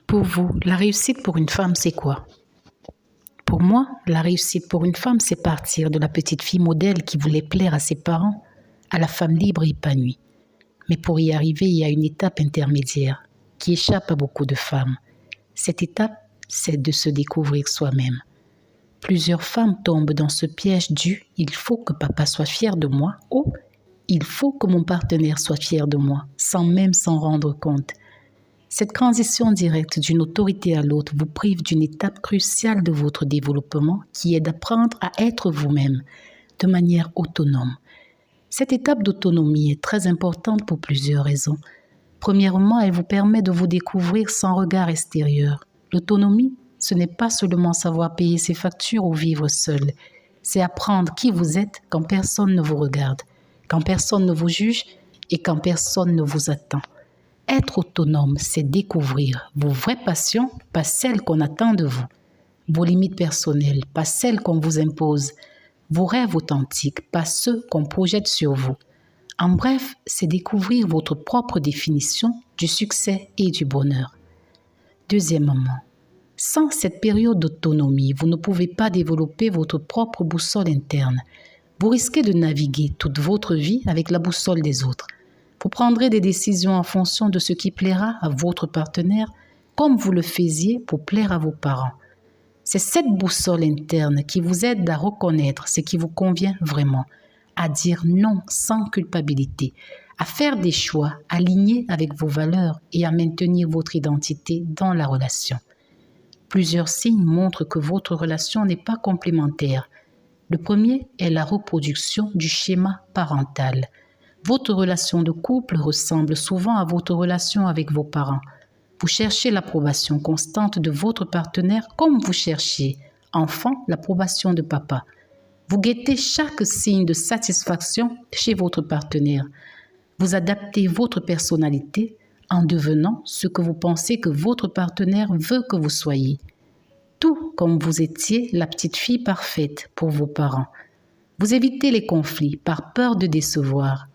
Pour vous, la réussite pour une femme, c'est quoi? Pour moi, la réussite pour une femme, c'est partir de la petite fille modèle qui voulait plaire à ses parents à la femme libre et épanouie. Mais pour y arriver, il y a une étape intermédiaire qui échappe à beaucoup de femmes. Cette étape, c'est de se découvrir soi-même. Plusieurs femmes tombent dans ce piège du « il faut que papa soit fier de moi » ou « il faut que mon partenaire soit fier de moi » sans même s'en rendre compte. Cette transition directe d'une autorité à l'autre vous prive d'une étape cruciale de votre développement qui est d'apprendre à être vous-même de manière autonome. Cette étape d'autonomie est très importante pour plusieurs raisons. Premièrement, elle vous permet de vous découvrir sans regard extérieur. L'autonomie, ce n'est pas seulement savoir payer ses factures ou vivre seul. C'est apprendre qui vous êtes quand personne ne vous regarde, quand personne ne vous juge et quand personne ne vous attend. Être autonome, c'est découvrir vos vraies passions, pas celles qu'on attend de vous. Vos limites personnelles, pas celles qu'on vous impose. Vos rêves authentiques, pas ceux qu'on projette sur vous. En bref, c'est découvrir votre propre définition du succès et du bonheur. Deuxièmement, sans cette période d'autonomie, vous ne pouvez pas développer votre propre boussole interne. Vous risquez de naviguer toute votre vie avec la boussole des autres. Vous prendrez des décisions en fonction de ce qui plaira à votre partenaire, comme vous le faisiez pour plaire à vos parents. C'est cette boussole interne qui vous aide à reconnaître ce qui vous convient vraiment, à dire non sans culpabilité, à faire des choix alignés avec vos valeurs et à maintenir votre identité dans la relation. Plusieurs signes montrent que votre relation n'est pas complémentaire. Le premier est la reproduction du schéma parental. Votre relation de couple ressemble souvent à votre relation avec vos parents. Vous cherchez l'approbation constante de votre partenaire comme vous cherchiez, enfant, l'approbation de papa. Vous guettez chaque signe de satisfaction chez votre partenaire. Vous adaptez votre personnalité en devenant ce que vous pensez que votre partenaire veut que vous soyez. Tout comme vous étiez la petite fille parfaite pour vos parents. Vous évitez les conflits par peur de décevoir.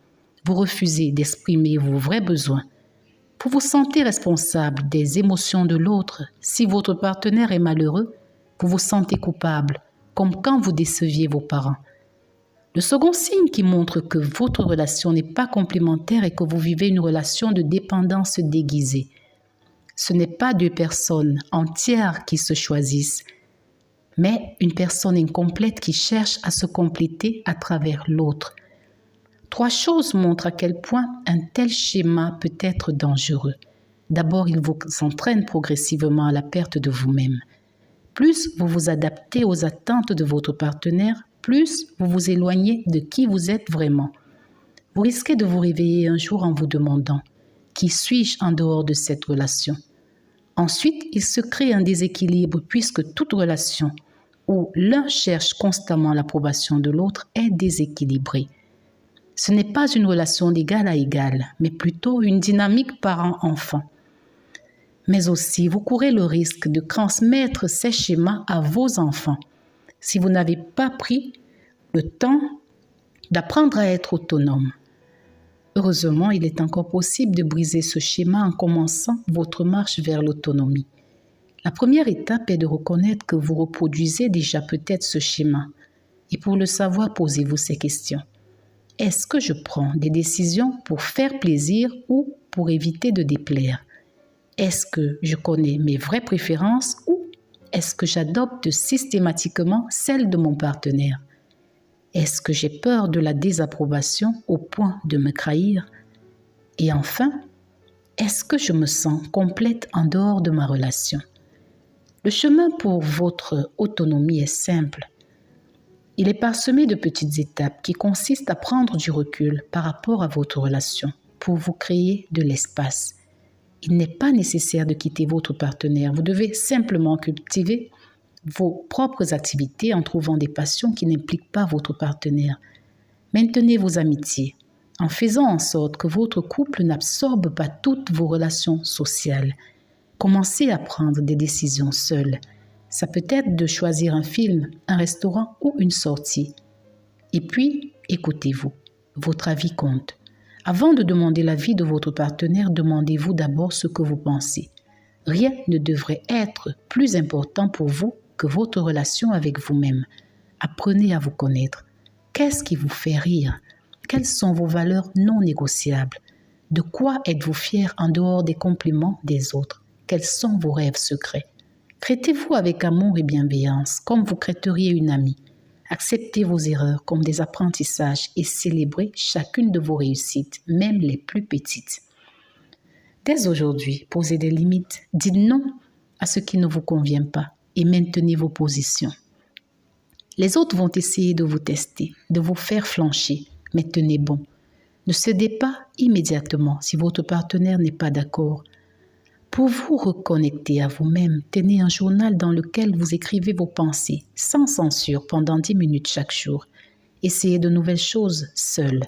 Vous refusez d'exprimer vos vrais besoins. Vous vous sentez responsable des émotions de l'autre. Si votre partenaire est malheureux, vous vous sentez coupable, comme quand vous déceviez vos parents. Le second signe qui montre que votre relation n'est pas complémentaire est que vous vivez une relation de dépendance déguisée. Ce n'est pas deux personnes entières qui se choisissent, mais une personne incomplète qui cherche à se compléter à travers l'autre. 3 choses montrent à quel point un tel schéma peut être dangereux. D'abord, il vous entraîne progressivement à la perte de vous-même. Plus vous vous adaptez aux attentes de votre partenaire, plus vous vous éloignez de qui vous êtes vraiment. Vous risquez de vous réveiller un jour en vous demandant « Qui suis-je en dehors de cette relation ?» Ensuite, il se crée un déséquilibre puisque toute relation où l'un cherche constamment l'approbation de l'autre est déséquilibrée. Ce n'est pas une relation d'égal à égal, mais plutôt une dynamique parent-enfant. Mais aussi, vous courez le risque de transmettre ces schémas à vos enfants si vous n'avez pas pris le temps d'apprendre à être autonome. Heureusement, il est encore possible de briser ce schéma en commençant votre marche vers l'autonomie. La première étape est de reconnaître que vous reproduisez déjà peut-être ce schéma. Et pour le savoir, posez-vous ces questions. Est-ce que je prends des décisions pour faire plaisir ou pour éviter de déplaire? Est-ce que je connais mes vraies préférences ou est-ce que j'adopte systématiquement celles de mon partenaire? Est-ce que j'ai peur de la désapprobation au point de me trahir? Et enfin, est-ce que je me sens complète en dehors de ma relation? Le chemin pour votre autonomie est simple. Il est parsemé de petites étapes qui consistent à prendre du recul par rapport à votre relation pour vous créer de l'espace. Il n'est pas nécessaire de quitter votre partenaire. Vous devez simplement cultiver vos propres activités en trouvant des passions qui n'impliquent pas votre partenaire. Maintenez vos amitiés en faisant en sorte que votre couple n'absorbe pas toutes vos relations sociales. Commencez à prendre des décisions seules. Ça peut être de choisir un film, un restaurant ou une sortie. Et puis, écoutez-vous. Votre avis compte. Avant de demander l'avis de votre partenaire, demandez-vous d'abord ce que vous pensez. Rien ne devrait être plus important pour vous que votre relation avec vous-même. Apprenez à vous connaître. Qu'est-ce qui vous fait rire? Quelles sont vos valeurs non négociables? De quoi êtes-vous fier en dehors des compliments des autres? Quels sont vos rêves secrets? Traitez-vous avec amour et bienveillance comme vous traiteriez une amie. Acceptez vos erreurs comme des apprentissages et célébrez chacune de vos réussites, même les plus petites. Dès aujourd'hui, posez des limites, dites non à ce qui ne vous convient pas et maintenez vos positions. Les autres vont essayer de vous tester, de vous faire flancher, mais tenez bon. Ne cédez pas immédiatement si votre partenaire n'est pas d'accord. Pour vous reconnecter à vous-même, tenez un journal dans lequel vous écrivez vos pensées, sans censure, pendant 10 minutes chaque jour. Essayez de nouvelles choses seul,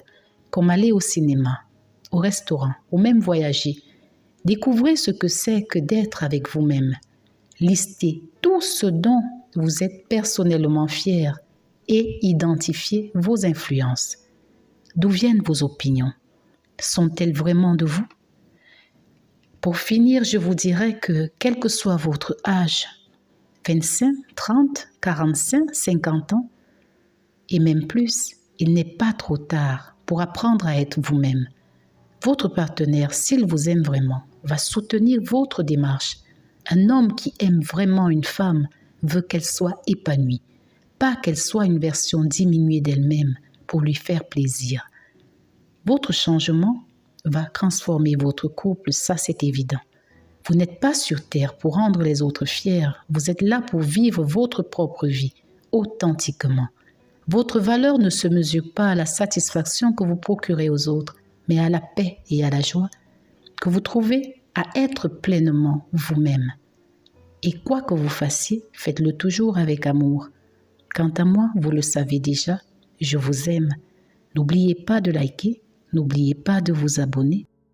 comme aller au cinéma, au restaurant ou même voyager. Découvrez ce que c'est que d'être avec vous-même. Listez tout ce dont vous êtes personnellement fier et identifiez vos influences. D'où viennent vos opinions? Sont-elles vraiment de vous? Pour finir, je vous dirais que quel que soit votre âge, 25, 30, 45, 50 ans, et même plus, il n'est pas trop tard pour apprendre à être vous-même. Votre partenaire, s'il vous aime vraiment, va soutenir votre démarche. Un homme qui aime vraiment une femme veut qu'elle soit épanouie, pas qu'elle soit une version diminuée d'elle-même pour lui faire plaisir. Votre changement va transformer votre couple, ça c'est évident. Vous n'êtes pas sur terre pour rendre les autres fiers, vous êtes là pour vivre votre propre vie, authentiquement. Votre valeur ne se mesure pas à la satisfaction que vous procurez aux autres, mais à la paix et à la joie que vous trouvez à être pleinement vous-même. Et quoi que vous fassiez, faites-le toujours avec amour. Quant à moi, vous le savez déjà, je vous aime. N'oubliez pas de liker, n'oubliez pas de vous abonner.